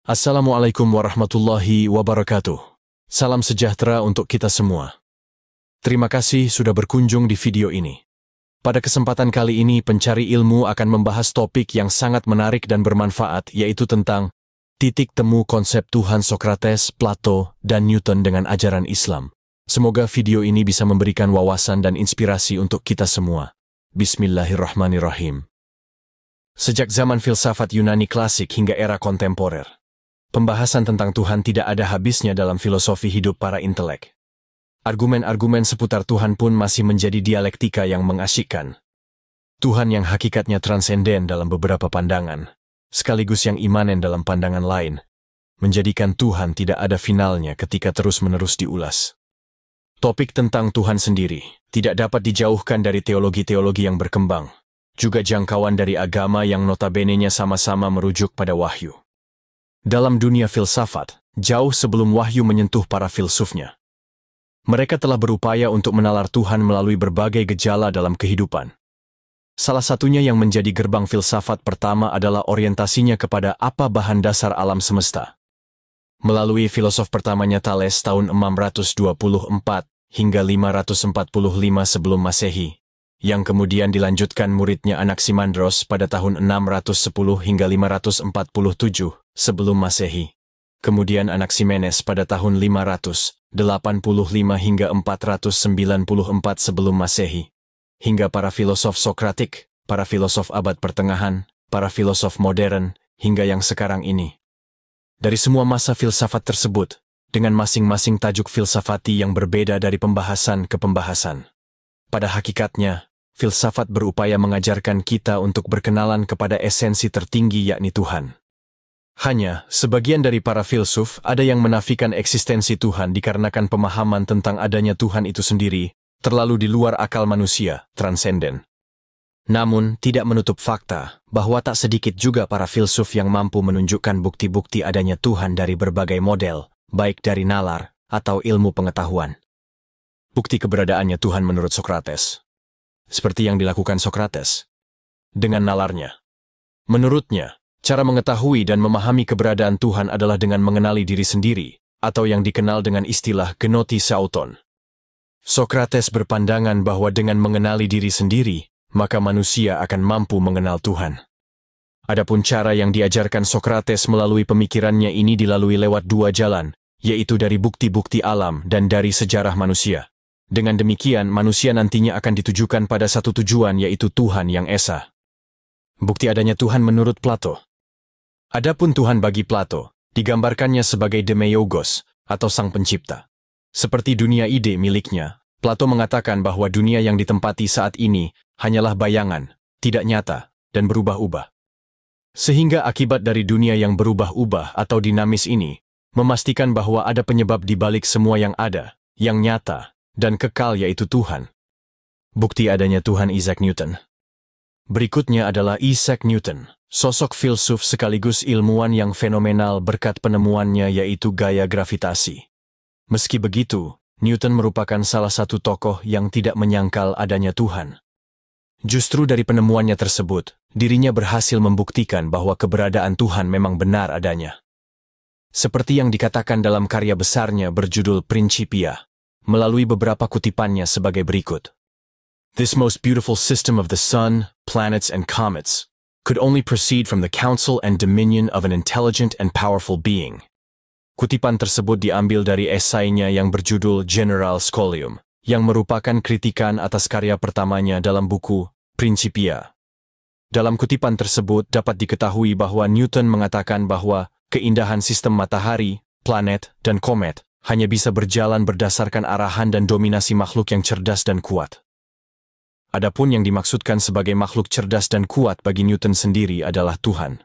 Assalamualaikum warahmatullahi wabarakatuh. Salam sejahtera untuk kita semua. Terima kasih sudah berkunjung di video ini. Pada kesempatan kali ini, pencari ilmu akan membahas topik yang sangat menarik dan bermanfaat, yaitu tentang titik temu konsep Tuhan Sokrates, Plato, dan Newton dengan ajaran Islam. Semoga video ini bisa memberikan wawasan dan inspirasi untuk kita semua. Bismillahirrahmanirrahim. Sejak zaman filsafat Yunani klasik hingga era kontemporer, pembahasan tentang Tuhan tidak ada habisnya dalam filosofi hidup para intelek. Argumen-argumen seputar Tuhan pun masih menjadi dialektika yang mengasyikkan. Tuhan yang hakikatnya transenden dalam beberapa pandangan, sekaligus yang imanen dalam pandangan lain, menjadikan Tuhan tidak ada finalnya ketika terus-menerus diulas. Topik tentang Tuhan sendiri tidak dapat dijauhkan dari teologi-teologi yang berkembang, juga jangkauan dari agama yang notabene-nya sama-sama merujuk pada wahyu. Dalam dunia filsafat, jauh sebelum wahyu menyentuh para filsufnya, mereka telah berupaya untuk menalar Tuhan melalui berbagai gejala dalam kehidupan. Salah satunya yang menjadi gerbang filsafat pertama adalah orientasinya kepada apa bahan dasar alam semesta. Melalui filosof pertamanya Thales tahun 624 hingga 545 sebelum Masehi, yang kemudian dilanjutkan muridnya Anaximandros pada tahun 610 hingga 547 sebelum Masehi. Kemudian Anaximenes pada tahun 585 hingga 494 sebelum Masehi. Hingga para filosof Sokratik, para filosof abad pertengahan, para filosof modern, hingga yang sekarang ini. Dari semua masa filsafat tersebut, dengan masing-masing tajuk filsafati yang berbeda dari pembahasan ke pembahasan. Pada hakikatnya, filsafat berupaya mengajarkan kita untuk berkenalan kepada esensi tertinggi yakni Tuhan. Hanya, sebagian dari para filsuf ada yang menafikan eksistensi Tuhan dikarenakan pemahaman tentang adanya Tuhan itu sendiri terlalu di luar akal manusia, transenden. Namun, tidak menutup fakta bahwa tak sedikit juga para filsuf yang mampu menunjukkan bukti-bukti adanya Tuhan dari berbagai model, baik dari nalar atau ilmu pengetahuan. Bukti keberadaannya Tuhan menurut Sokrates, seperti yang dilakukan Sokrates dengan nalarnya. Menurutnya, cara mengetahui dan memahami keberadaan Tuhan adalah dengan mengenali diri sendiri, atau yang dikenal dengan istilah gnosis auton. Sokrates berpandangan bahwa dengan mengenali diri sendiri, maka manusia akan mampu mengenal Tuhan. Adapun cara yang diajarkan Sokrates melalui pemikirannya ini dilalui lewat dua jalan, yaitu dari bukti-bukti alam dan dari sejarah manusia. Dengan demikian, manusia nantinya akan ditujukan pada satu tujuan, yaitu Tuhan yang esa. Bukti adanya Tuhan menurut Plato. Adapun Tuhan bagi Plato, digambarkannya sebagai Demaiogos, atau Sang Pencipta. Seperti dunia ide miliknya, Plato mengatakan bahwa dunia yang ditempati saat ini hanyalah bayangan, tidak nyata, dan berubah-ubah. Sehingga akibat dari dunia yang berubah-ubah atau dinamis ini, memastikan bahwa ada penyebab di balik semua yang ada, yang nyata, dan kekal yaitu Tuhan. Bukti adanya Tuhan Isaac Newton. Berikutnya adalah Isaac Newton, sosok filsuf sekaligus ilmuwan yang fenomenal berkat penemuannya yaitu gaya gravitasi. Meski begitu, Newton merupakan salah satu tokoh yang tidak menyangkal adanya Tuhan. Justru dari penemuannya tersebut, dirinya berhasil membuktikan bahwa keberadaan Tuhan memang benar adanya. Seperti yang dikatakan dalam karya besarnya berjudul Principia, melalui beberapa kutipannya sebagai berikut. This most beautiful system of the sun, planets, and comets could only proceed from the counsel and dominion of an intelligent and powerful being. Kutipan tersebut diambil dari esainya yang berjudul General Scholium, yang merupakan kritikan atas karya pertamanya dalam buku Principia. Dalam kutipan tersebut dapat diketahui bahwa Newton mengatakan bahwa keindahan sistem matahari, planet, dan komet hanya bisa berjalan berdasarkan arahan dan dominasi makhluk yang cerdas dan kuat. Adapun yang dimaksudkan sebagai makhluk cerdas dan kuat bagi Newton sendiri adalah Tuhan.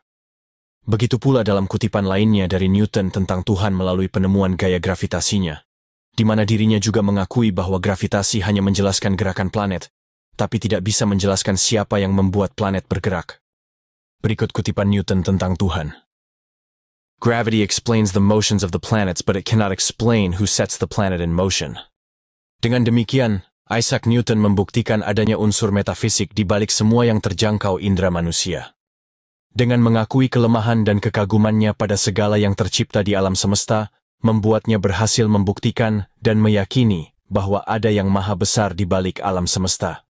Begitu pula dalam kutipan lainnya dari Newton tentang Tuhan melalui penemuan gaya gravitasinya, di mana dirinya juga mengakui bahwa gravitasi hanya menjelaskan gerakan planet, tapi tidak bisa menjelaskan siapa yang membuat planet bergerak. Berikut kutipan Newton tentang Tuhan. Gravity explains the motions of the planets, but it cannot explain who sets the planet in motion. Dengan demikian, Isaac Newton membuktikan adanya unsur metafisik di balik semua yang terjangkau indera manusia. Dengan mengakui kelemahan dan kekagumannya pada segala yang tercipta di alam semesta, membuatnya berhasil membuktikan dan meyakini bahwa ada yang maha besar di balik alam semesta.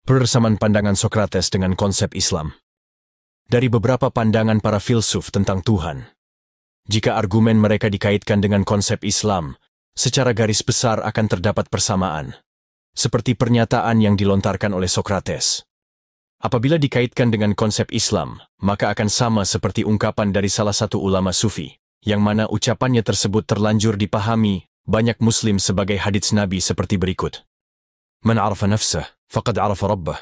Persamaan pandangan Sokrates dengan konsep Islam. Dari beberapa pandangan para filsuf tentang Tuhan, jika argumen mereka dikaitkan dengan konsep Islam, secara garis besar akan terdapat persamaan, seperti pernyataan yang dilontarkan oleh Sokrates. Apabila dikaitkan dengan konsep Islam, maka akan sama seperti ungkapan dari salah satu ulama sufi, yang mana ucapannya tersebut terlanjur dipahami banyak muslim sebagai hadits Nabi seperti berikut. Man arafa nafsah, faqad arafa rabbah.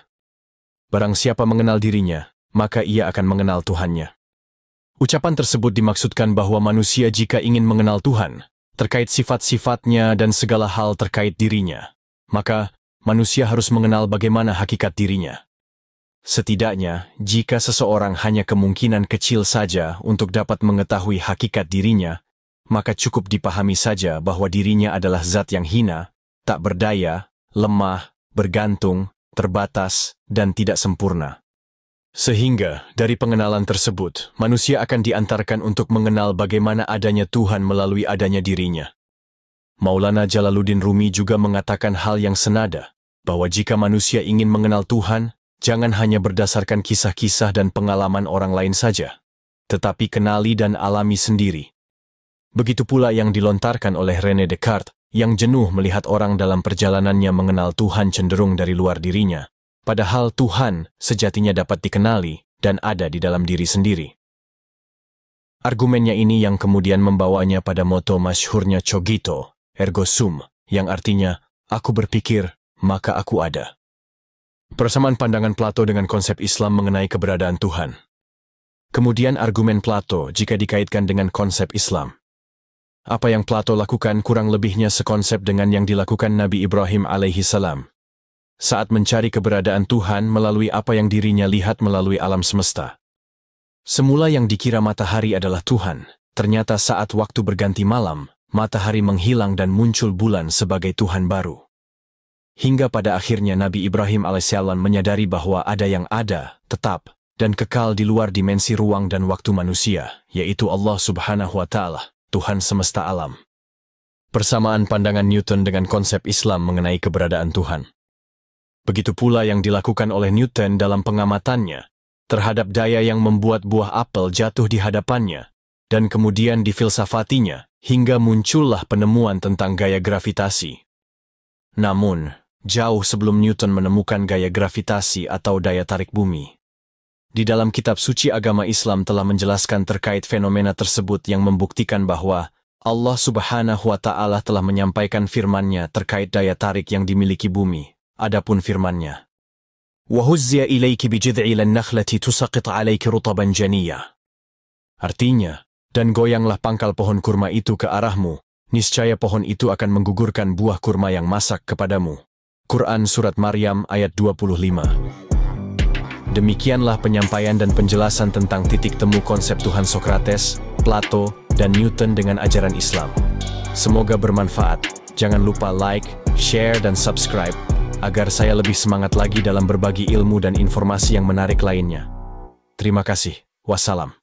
Barang siapa mengenal dirinya, maka ia akan mengenal Tuhannya. Ucapan tersebut dimaksudkan bahwa manusia jika ingin mengenal Tuhan, terkait sifat-sifatnya dan segala hal terkait dirinya, maka manusia harus mengenal bagaimana hakikat dirinya. Setidaknya, jika seseorang hanya kemungkinan kecil saja untuk dapat mengetahui hakikat dirinya, maka cukup dipahami saja bahwa dirinya adalah zat yang hina, tak berdaya, lemah, bergantung, terbatas, dan tidak sempurna. Sehingga, dari pengenalan tersebut, manusia akan diantarkan untuk mengenal bagaimana adanya Tuhan melalui adanya dirinya. Maulana Jalaluddin Rumi juga mengatakan hal yang senada, bahwa jika manusia ingin mengenal Tuhan, jangan hanya berdasarkan kisah-kisah dan pengalaman orang lain saja, tetapi kenali dan alami sendiri. Begitu pula yang dilontarkan oleh René Descartes, yang jenuh melihat orang dalam perjalanannya mengenal Tuhan cenderung dari luar dirinya, padahal Tuhan sejatinya dapat dikenali dan ada di dalam diri sendiri. Argumennya ini yang kemudian membawanya pada moto masyhurnya Cogito, ergo sum, yang artinya, aku berpikir, maka aku ada. Persamaan pandangan Plato dengan konsep Islam mengenai keberadaan Tuhan. Kemudian argumen Plato jika dikaitkan dengan konsep Islam. Apa yang Plato lakukan kurang lebihnya sekonsep dengan yang dilakukan Nabi Ibrahim alaihi salam saat mencari keberadaan Tuhan melalui apa yang dirinya lihat melalui alam semesta. Semula yang dikira matahari adalah Tuhan, ternyata saat waktu berganti malam, matahari menghilang dan muncul bulan sebagai Tuhan baru. Hingga pada akhirnya Nabi Ibrahim alaihissalam menyadari bahwa ada yang ada, tetap, dan kekal di luar dimensi ruang dan waktu manusia, yaitu Allah Subhanahu wa Ta'ala, Tuhan semesta alam. Persamaan pandangan Newton dengan konsep Islam mengenai keberadaan Tuhan. Begitu pula yang dilakukan oleh Newton dalam pengamatannya terhadap daya yang membuat buah apel jatuh di hadapannya, dan kemudian difilsafatinya hingga muncullah penemuan tentang gaya gravitasi. Namun, jauh sebelum Newton menemukan gaya gravitasi atau daya tarik bumi, di dalam kitab suci agama Islam telah menjelaskan terkait fenomena tersebut yang membuktikan bahwa Allah Subhanahu wa Ta'ala telah menyampaikan firman-Nya terkait daya tarik yang dimiliki bumi. Adapun firman-Nya, وَهُزِّيَ إِلَيْكِ بِجِذْعِ النَّخْلَةِ تُسَقِطْ عَلَيْكِ رُطَبًا جَنِيًّا. Artinya, dan goyanglah pangkal pohon kurma itu ke arahmu, niscaya pohon itu akan menggugurkan buah kurma yang masak kepadamu. Quran Surat Maryam ayat 25. Demikianlah penyampaian dan penjelasan tentang titik temu konsep Tuhan Sokrates, Plato, dan Newton dengan ajaran Islam. Semoga bermanfaat. Jangan lupa like, share, dan subscribe, agar saya lebih semangat lagi dalam berbagi ilmu dan informasi yang menarik lainnya. Terima kasih. Wassalam.